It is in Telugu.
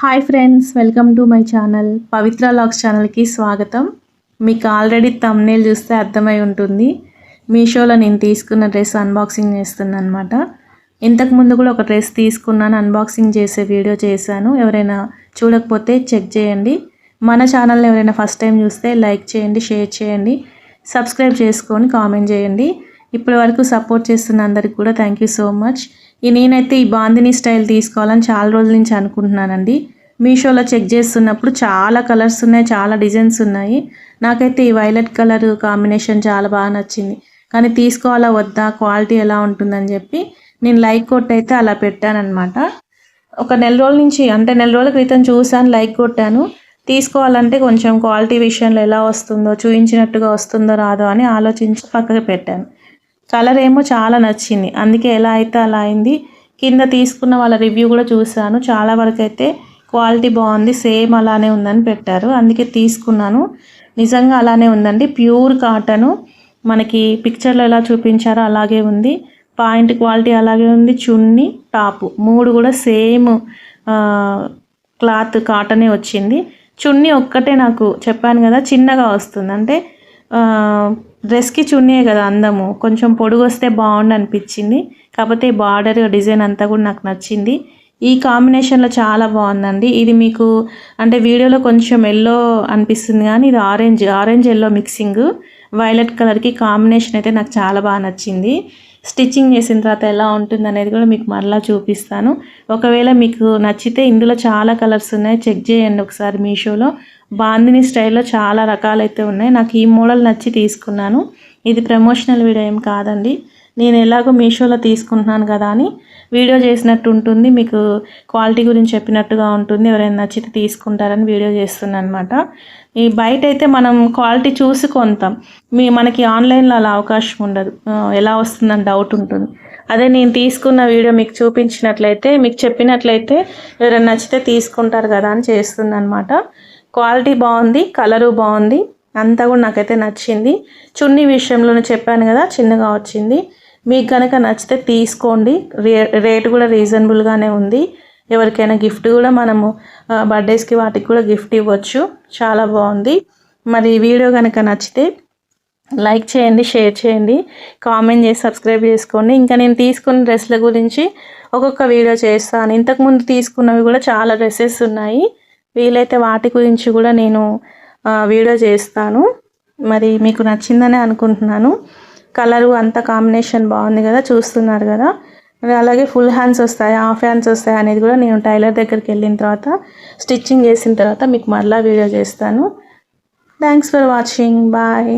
Hi friends, welcome to my channel Pavitra logs ఛానల్కి స్వాగతం. మీకు ఆల్రెడీ థంబ్నెయిల్ చూస్తే అర్థమై ఉంటుంది. మీషోలో నేను తీసుకున్న డ్రెస్ అన్బాక్సింగ్ చేస్తున్నాను అనమాట. ఇంతకుముందు కూడా ఒక డ్రెస్ తీసుకున్నాను, అన్బాక్సింగ్ చేసే వీడియో చేశాను. ఎవరైనా చూడకపోతే చెక్ చేయండి. మన ఛానల్ని ఎవరైనా ఫస్ట్ టైం చూస్తే లైక్ చేయండి, షేర్ చేయండి, సబ్స్క్రైబ్ చేసుకొని కామెంట్ చేయండి. ఇప్పటి వరకు సపోర్ట్ చేస్తున్న అందరికి కూడా థ్యాంక్ యూ సో మచ్. నేనైతే ఈ బాందిని స్టైల్ తీసుకోవాలని చాలా రోజుల నుంచి అనుకుంటున్నానండి. మీషోలో చెక్ చేస్తున్నప్పుడు చాలా కలర్స్ ఉన్నాయి, చాలా డిజైన్స్ ఉన్నాయి. నాకైతే ఈ వైలెట్ కలర్ కాంబినేషన్ చాలా బాగా నచ్చింది. కానీ తీసుకోవాలా వద్దా, క్వాలిటీ ఎలా ఉంటుందని చెప్పి నేను లైక్ కొట్టి అయితే అలా పెట్టానన్నమాట. ఒక నెల రోజుల నుంచి, అంటే నెల రోజుల క్రితం చూసాను, లైక్ కొట్టాను. తీసుకోవాలంటే కొంచెం క్వాలిటీ విషయంలో ఎలా వస్తుందో, చూపించినట్టుగా వస్తుందో రాదో అని ఆలోచించి పక్కకి పెట్టాను. కలర్ ఏమో చాలా నచ్చింది, అందుకే ఎలా అయితే అలా అయింది. కింద తీసుకున్న వాళ్ళ రివ్యూ కూడా చూశాను, చాలా వరకు అయితే క్వాలిటీ బాగుంది, సేమ్ అలానే ఉందని పెట్టారు. అందుకే తీసుకున్నాను. నిజంగా అలానే ఉందండి, ప్యూర్ కాటను. మనకి పిక్చర్లో ఎలా చూపించారో అలాగే ఉంది. పాయింట్ క్వాలిటీ అలాగే ఉంది. చున్నీ, టాపు మూడు కూడా సేమ్ క్లాత్ కాటనే వచ్చింది. చున్నీ ఒక్కటే నాకు చెప్పాను కదా చిన్నగా వస్తుంది, అంటే డ్రెస్కి చున్నీయే కదా అందము, కొంచెం పొడుగు వస్తే బాగుండు అనిపించింది. కాకపోతే బార్డర్ డిజైన్ అంతా కూడా నాకు నచ్చింది. ఈ కాంబినేషన్లో చాలా బాగుందండి. ఇది మీకు అంటే వీడియోలో కొంచెం ఎల్లో అనిపిస్తుంది, కానీ ఇది ఆరెంజ్ ఎల్లో మిక్సింగ్, వైలెట్ కలర్కి కాంబినేషన్ అయితే నాకు చాలా బాగా నచ్చింది. స్టిచ్చింగ్ చేసిన తర్వాత ఎలా ఉంటుంది అనేది కూడా మీకు మరలా చూపిస్తాను. ఒకవేళ మీకు నచ్చితే ఇందులో చాలా కలర్స్ ఉన్నాయి, చెక్ చేయండి ఒకసారి. మీషోలో బాందిని స్టైల్లో చాలా రకాలైతే ఉన్నాయి. నాకు ఈ మోడల్ నచ్చి తీసుకున్నాను. ఇది ప్రమోషనల్ వీడియో ఏం కాదండి, నేను ఎలాగో మీషోలో తీసుకుంటున్నాను కదా అని వీడియో చేసినట్టు ఉంటుంది, మీకు క్వాలిటీ గురించి చెప్పినట్టుగా ఉంటుంది. ఎవరైనా నచ్చితే తీసుకుంటారని వీడియో చేస్తున్నాను అనమాట. ఈ బయట అయితే మనం క్వాలిటీ చూసి కొంటాం, మనకి ఆన్లైన్లో అలా అవకాశం ఉండదు, ఎలా వస్తుందని డౌట్ ఉంటుంది. అదే నేను తీసుకున్న వీడియో మీకు చూపించినట్లయితే, మీకు చెప్పినట్లయితే ఎవరైనా నచ్చితే తీసుకుంటారు కదా అని చేస్తుంది అనమాట. క్వాలిటీ బాగుంది, కలరు బాగుంది, అంతా కూడా నాకైతే నచ్చింది. చున్నీ విషయంలోనే చెప్పాను కదా చిన్నగా వచ్చింది. మీకు కనుక నచ్చితే తీసుకోండి, రేటు కూడా రీజనబుల్గానే ఉంది. ఎవరికైనా గిఫ్ట్ కూడా మనము బర్త్డేస్కి వాటికి కూడా గిఫ్ట్ ఇవ్వచ్చు. చాలా బాగుంది. మరి వీడియో కనుక నచ్చితే లైక్ చేయండి, షేర్ చేయండి, కామెంట్ చేసి సబ్స్క్రైబ్ చేసుకోండి. ఇంకా నేను తీసుకున్న డ్రెస్ల గురించి ఒక్కొక్క వీడియో చేస్తాను. ఇంతకుముందు తీసుకున్నవి కూడా చాలా డ్రెస్సెస్ ఉన్నాయి, వీలైతే వాటి గురించి కూడా నేను వీడియో చేస్తాను. మరి మీకు నచ్చిందనే అనుకుంటున్నాను. కలరు అంతా కాంబినేషన్ బాగుంది కదా, చూస్తున్నారు కదా. అలాగే ఫుల్ హ్యాండ్స్ వస్తాయి, హాఫ్ హ్యాండ్స్ వస్తాయి అనేది కూడా నేను టైలర్ దగ్గరికి వెళ్ళిన తర్వాత, స్టిచ్చింగ్ చేసిన తర్వాత మీకు మరలా వీడియో చేస్తాను. Thanks for watching, bye.